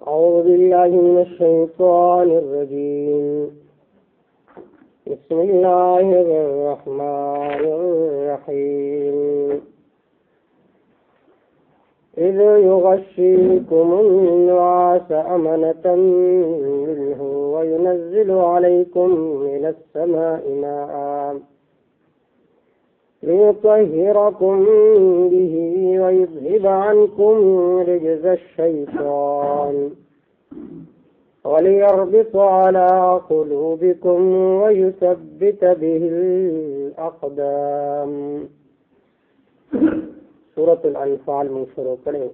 أعوذ بالله من الشيطان الرجيم. بسم الله الرحمن الرحيم. إذ يغشيكم النعاس أمنة منه وينزل عليكم من السماء ماء ليطهركم به ويذهب عنكم رجز الشيطان وليربط على قلوبكم ويثبت به الأقدام. سورة الانفال من شروع کریں.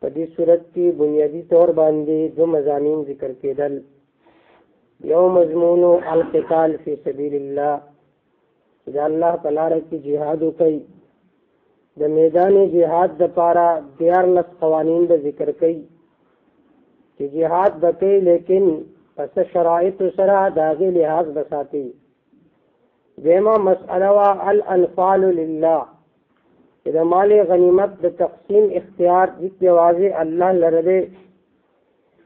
پدی سورت کی بنیادی طور باندې دو مضامین ذکر کېدل. یو مضمون القتال فی سبیل الله، دا الله تعالی کی جهاد کوي. د میدان جهاد د پارا 14 قوانین د ذکر کوي چې جهاد بکې لیکن پس شرایط سره داغه لحاظ بساتی. دیمه مسئله وا الانفال لله، چې د مال غنیمت د تقسیم اختیار د واضح الله لره.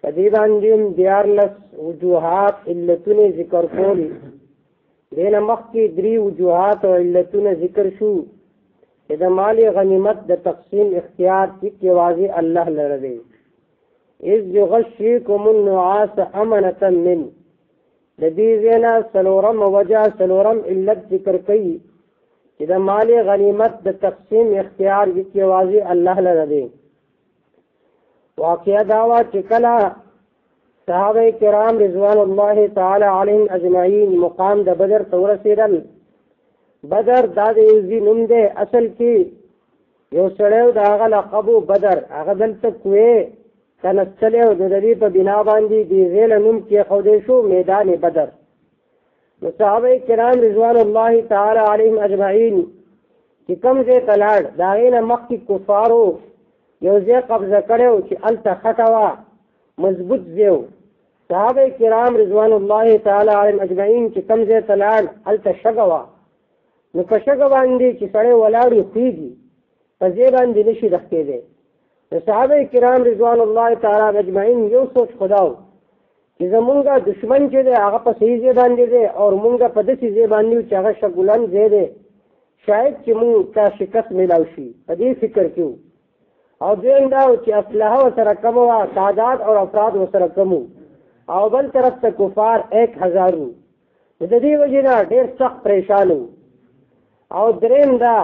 پدې باندې 14 وجوهات علتونه ذکر کولې. دینه مخکې 3 وجوهات او علتونه ذکر شو چې د مال غنیمت د تقسیم اختیار د واضح الله لره. اذ یغشیکم النعاس امنة من، د دې زینا سلورم وجه سلورم علت ذکر کړي چې د مال غنیمت د تقسیم اختیار د واضح الله لره. واقعا داوا چې کله صحابه کرام رضوان الله تعالی علیهم اجمعین مقام د بدر تور رسیدل. بدر دا د یوزي نوم دی، اصل کې یو سړیو د هغه لقب بدر، هغه دلته کوې تنستلیو د دې په بنا باندې دی زیل نوم کې خوده شو میدان بدر. نو صحابه کرام رضوان الله تعالی علیهم اجمعین چې کوم ځای تلاړ دا غینه مخکې کفارو یو ځای قبضه کړو چې الته خټوا مضبوط ځایو. صحابه کرام رضوان الله تعالی علیهم اجمعین چې کوم ځای تلاړ الته شګوا. نو په شګه باندې چې سړی ولاړی خېږي په ځای باندې نشي دښکېدی. نو صحابه کرام رضوان الله تعالی اجمعین یو سوچ خداو چې زمونږه دشمن چې دی هغه په صحیح ځای باندې دی او مونږه په داسې ځای باندې چې هغه شګولن ځای دی، شاید چې مونږ ته شکست میلاو شي. په دې فکر کې او دویم دا چې اسلحه ورسره کم وه، تعداد او افراد ورسره کم وو، او بل طرف ته کفار 1000 وو. د دې وجې نه ډېر سخت پریشان وو. او دریم دا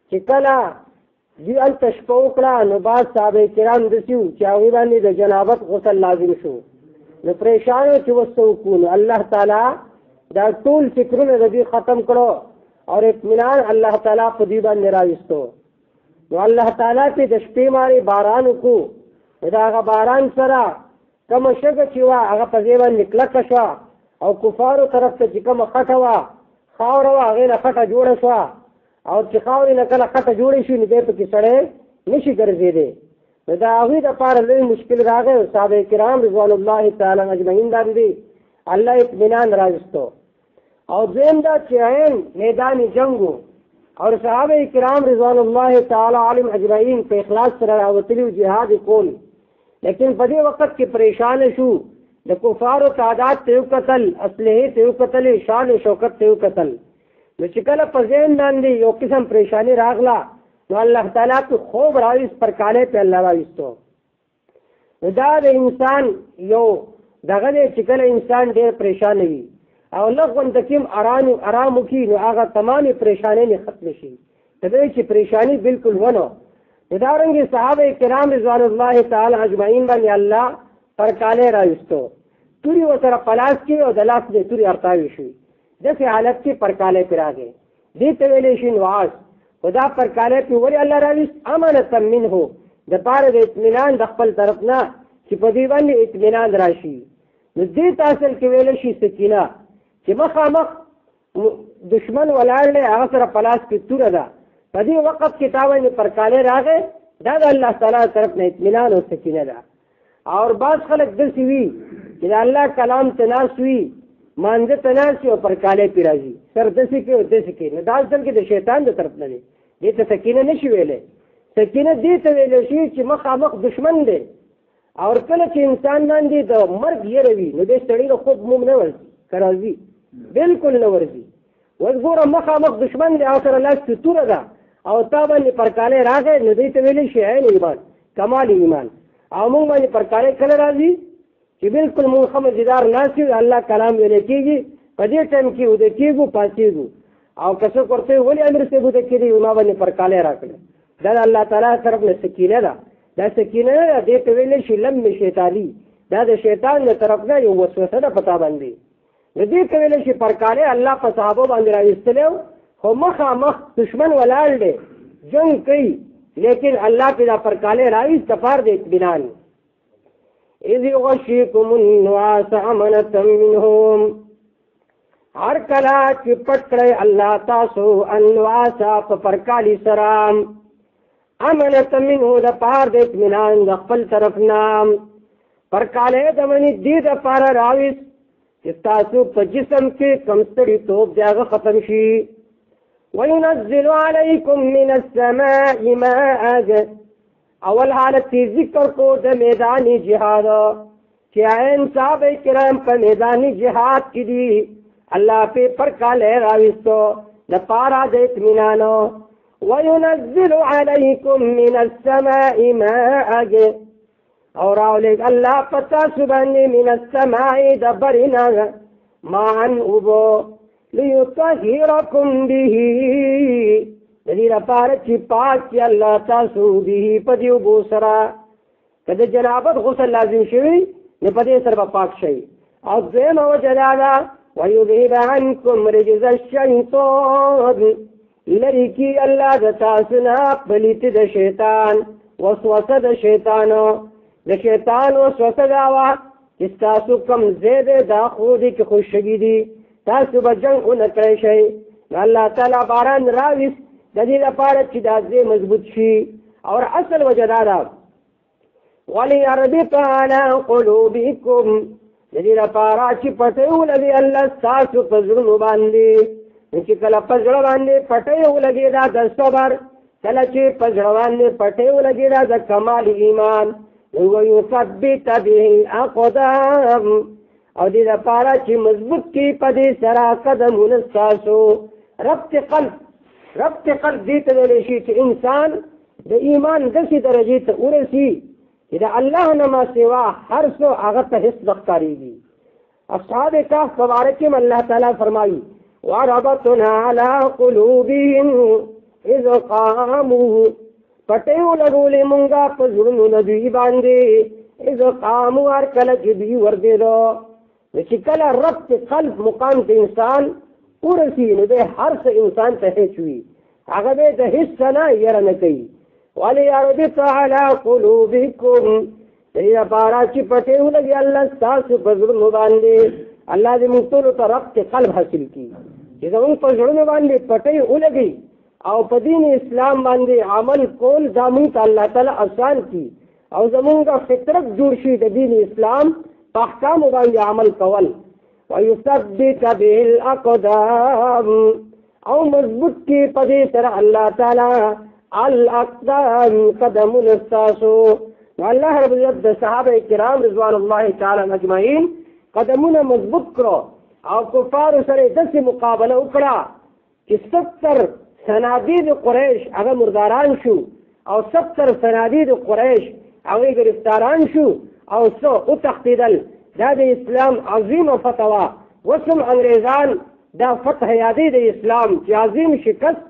چې کله دوی هلته شپه وکړه نو بعض صحابه کرام داسې وو چې هغوی باندې د جنابت غسل لازم شو. نو پریشانو چې وسه وکړو نو الله تعالی دا ټول فکرونه د دوی ختم کړو او اطمینان الله تعالی په دوی باندې راوستو. نو الله تعالی په د شپې ماري باران وکړو. دا هغه باران سره کومه شګه چې وه هغه په ځای باندې کلکه شوه او کفارو طرف ته چې کومه خټه وه خاوره وه هغې نه خټه جوړه شوه. او چې خاورې نه کله خټه جوړې شي نو دی پکې سړی نشي ګرځېدی. نو د هغوی دپاره لوی مشکل راغی. صحابه کرام رضوان الله تعالی اجمعین باندې الله اطمینان راوستو. او دویم دا چې عین میدان جنګ و اور صحابه کرام رضوان الله تعالی علیهم اجمعین په اخلاص سره راوتلي و جهاد کول. لیکن په دې وخت کې پریشان شو. د کفارو تعداد ته یو کتل، اسلحې ته یو کتل، شان و شوکت ته یو کتل. نو چې کله په ذهن باندې یو قسم پریشانی راغله نو الله تعالی په خوب راوست، پر کاله په الله راوستو. نو دا د انسان یو دغه دی چې کله انسان ډېر پریشان وي او لږ تکیم آرام وکړي نو هغه تمامې پریشانۍ نه ختم شي. د دې چې پریشانی بالکل ونه. دارنګه صحابه کرام رضوان الله تعالی اجمعین باندې الله پر کاله راوستو. توري وسره پلاس کې او د لاس دې توري ارتاوي شي. دغه حالت کې پر کاله پراغه دې ته ویلې شي نواز خدا پر کاله په وری الله راوست امانت منه د پاره د اطمینان د خپل طرف نه چې په دې باندې اطمینان راشي. نو دې تاسو کې ویلې شي سکینه چې مخامخ دشمن ولاړ هغه سره پلاس کې تور ده. په دې وخت کې تاوین پر کاله راغې دا د الله تعالی طرف نه اطمینان او سکینه ده. اور بعض خلک داسې وي چې د الله کلام تناس وي مانځه تناس او پر کاله پی راځي سر داسې کې او داسې کې نه دا اصل کې د شیطان د طرف نه دی. دې ته سکینه نشي ویلې. سکینه دې ته ویل شي چې مخامخ دشمن دی او کله چې انسان باندې د مرګ یره وي نو دې سړی له خوب موم نه ورځي که راځي بالکل نه ورځي. اوس ګوره مخامخ دشمن دی او سره لاس توره ده او تا باندې پرکالی راغی نو دې ته ویلی شي عین ایمان کمال ایمان. او موږ باندې پرکالی کله راځي چې بالکل موږ ښه مزیدار ناست یو الله کلام ویلی کېږي په دې ټایم کې وده کېږو پاڅېږو او که څوک ورته وایي ولې امیر صاحب وده کېدی ما باندې پرکالی راکړه دا د الله تعالی طرف نه سکینه ده. دا سکینه نه ده دې ته ویلی شي لم شیطاني دا د شیطان له طرف نه یو وسوسه ده په تا باندې. نو دې ته ویلی شي پرکالی الله په صحابو باندې راویستلی خو مخامخ دشمن ولاړ دی جنگ کوي لیکن الله پې دا پرکالی راویست دپاره د اطمینان. اذ یغشیکم النعاس امنة منهم هر کله چې پټ کړی الله تاسو النعاسا په پرکالي سره امنة منه دپاره د اطمینان د خپل طرف نه. پرکالی د منې دې دپاره راویست چې تاسو په جسم کې کم ستړیتوب دی هغه ختم شي. وينزل عليكم من السماء ماء اول حالت ذکر کو د میدانی جهاد چې عین صحابه کرام په میدانی جهاد کې دي الله په پرکالی راویستو د پاره د اطمینان. وينزل عليكم من السماء ماء او راولېږ الله په تاسو باندې من السماء د برنا ماء اوبو ليطهركم به د دې لپاره چې پاک کړي الله تاسو به په دې اوبو سره. که د جنابت غسل لازم شوي نو په دې سره به پاک شئ. او دویمه وجه دا ده ويذهب عنكم رجز الشیطان لرې کړي الله د تاسو نه پلیت د شیطان وسوسه د شیطانو د شیطان وسوسه دا وه چې ستاسو کوم ځای دی دا خو دې کې خوشګي دي تاسو به جنګ ونه کړی شئ. نو الله تعالی باران راویست د دې لپاره چې دا ځای مضبوط شي. او اصل وجه دا ده وليربط على قلوبكم د دې لپاره چې پټۍ ولګي الله ستاسو په زړونو باندې. چې کله په زړه باندې پټۍ ولګي دا د صبر کله چې په زړه باندې پټۍ ولګي دا د کمال ایمان. ويثبت به الأقدام او دې لپاره چې مضبوط کړي په دې سره قدمونه ستاسو. ربط قلب دې ته ویلی شي چې انسان د ایمان داسې درجې ته ورسي چې د الله نه ما سوا هر څه هغه ته هېڅ نه ښکارېږي. اصحاب کهف په باره کې الله تعالی فرمایي وربطنا على قلوبهم اذ قاموا پټۍ ولګولې مونږه په زړونو د دوی باندې اذ قاموا هر کله چې دوی ورګېدو. نو چې کله ربط قلب مقام ته انسان ورسي نو دی هر څه انسان ته هېڅ وي هغه به د هېڅ څه نه یره نه کوي. وليربط على قلوبكم دې لپاره چې پټۍ ولګي الله ستاسو په زړونو باندې. الله دې موږ ټولو ته ربط قلب حاصل کړي چې زموږ په زړونو باندې پټۍ ولګي او په دین اسلام باندې عمل کول دا موږ ته الله تعالی آسان کړي او زموږ فطرت جوړ شي د دین اسلام په احکامو باندې عمل کول. ويثبت به الأقدام او مضبوط کی په دې سره الله تعالی الاقدام قدمونه ستاسو. الله رب العزت د صحابه کرام رضوان الله تعالی اجمعین قدمونه مضبوط کړو او کفارو سره داسې مقابله وکړه چې 70 صنادید قریش هغه مرداران شو او 70 صنادید قریش هغه گرفتاران شو او څو وتښتېدل. دا د اسلام عظیم فتوا وسم انګریزان دا فتح یادې د اسلام چې عظیم شکست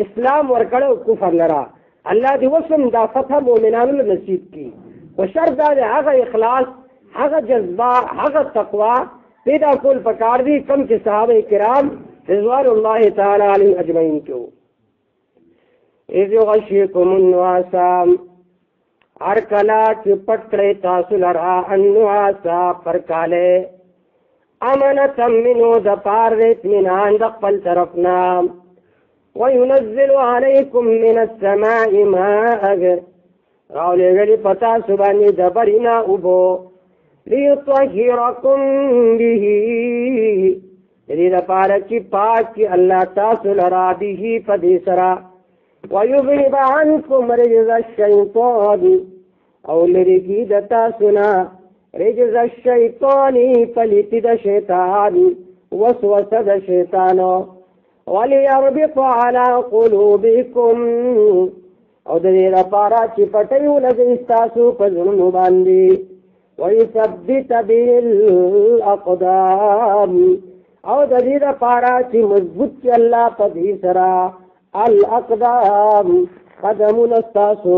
اسلام ورکړو کفر لرا. الله دې وسم دا فتح مؤمنانو له نصیب کړي. خو شرط دا دی هغه اخلاص هغه جذبه هغه تقوا پیدا کول پکار دي کم چې صحابه کرام رضوان الله تعالی علیهم اجمعین کو. اذ یغشیکم النعاس هر کله چې پټ کړی تاسو لرا النعاس پرکالی امنة منه د پاره د اطمینان د خپل طرف نه. وينزل عليكم من السماء ماء راولېږلي په تاسو باندې د برې نه اوبو ليطهركم به د دې لپاره چې پاک کړي الله تاسو لرا به په دې سره ويذهب عنكم رجز الشیطان او لرکی دتا سنا رجز الشیطان پلیتی دا شیطان وسوس دا شیطانو وليربط على قلوبكم او د دې لپاره چې پټیو لګي تاسو په زړونو باندې ويثبت به الاقدام او د دې لپاره چې مضبوط الله په دې سره الاقدام قدمون تاسو